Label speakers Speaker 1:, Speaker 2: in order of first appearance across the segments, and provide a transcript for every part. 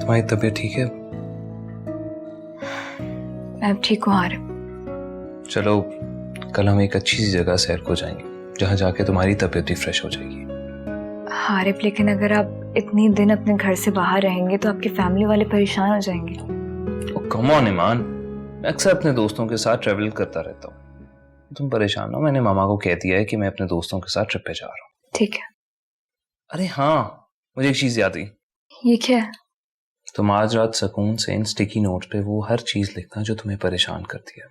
Speaker 1: तुम्हारी तबीयत ठीक है?
Speaker 2: मैं अब ठीक हूँ आरिफ।
Speaker 1: चलो कल हम एक अच्छी सी जगह सैर को जाएंगे जहाँ जाके तुम्हारी तबीयत भी फ्रेश हो जाएगी।
Speaker 2: आरिफ लेकिन अगर आप इतनी दिन अपने घर से बाहर रहेंगे तो आपकी फैमिली वाले परेशान हो जाएंगे।
Speaker 1: कम ऑन ईमान, मैं अक्सर अपने दोस्तों के साथ ट्रेवल करता रहता हूँ। तुम परेशान हो, मैंने मामा को कह दिया है कि मैं अपने दोस्तों के साथ ट्रिप पे जा रहा हूँ।
Speaker 2: ठीक है।
Speaker 1: अरे हाँ, मुझे एक चीज याद आई।
Speaker 2: ये क्या है?
Speaker 1: तुम आज रात सुकून से इन स्टिकी नोट पे वो हर चीज लिखना जो तुम्हें परेशान करती है,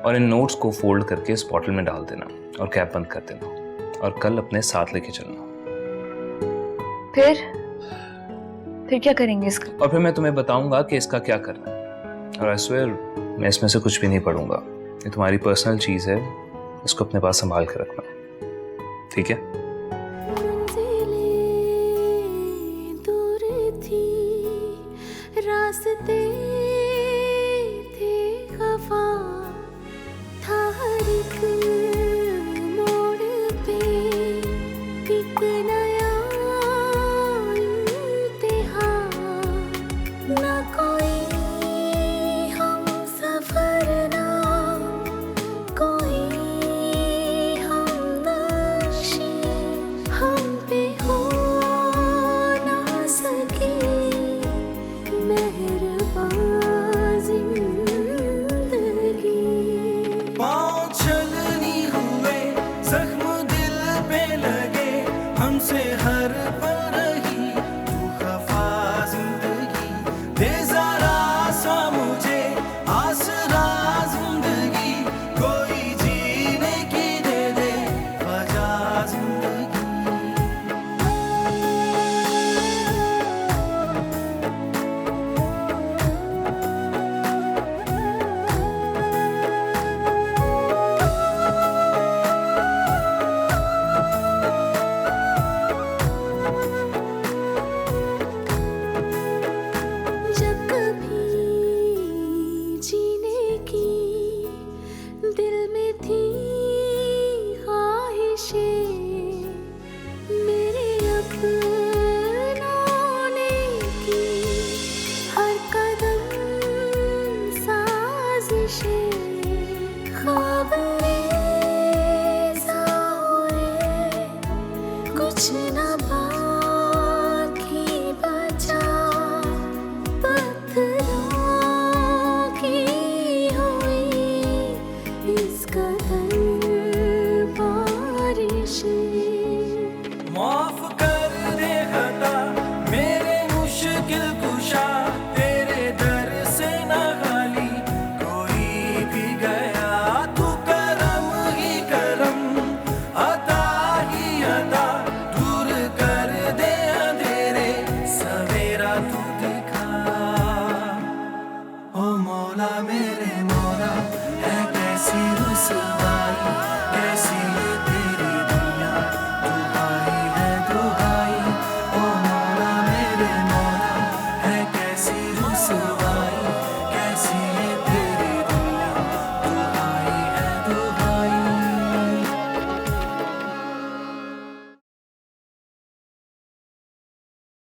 Speaker 1: और इन नोट्स को फोल्ड करके इस बॉटल में डाल देना और कैप बंद कर देना, और कल अपने साथ लेके चलना।
Speaker 2: फिर क्या करेंगे इसका?
Speaker 1: और फिर मैं तुम्हें बताऊंगा कि इसका क्या करना है। और आई स्वेयर मैं इसमें से कुछ भी नहीं पढ़ूंगा। ये तुम्हारी पर्सनल चीज है, इसको अपने पास संभाल कर रखना, ठीक है?
Speaker 3: रास्ते थे खफा था हर एक मोड़ पे एक नया इम्तिहान, ना कोई हम सफर ना कोई हम नक्शे हम पे हो ना सके
Speaker 4: हमसे हर पल रही तू खफा जिंदगी, दे जरा सा मुझे आसरा जिंदगी, कोई जीने की दे दे वजह जिंदगी। कुछ न बाकी बचा, पत्थरों की हुई इस कदर बारिशें। माफ कर दे खता मेरे मुश्किल कुशा, तेरे दर से न खाली कोई भी गया, तू करम ही करम अता ही अता, दूर कर दे अंधेरे सवेरा तू दिखा। ओ मौला मेरे मौला, है कैसी रुसवाई कैसी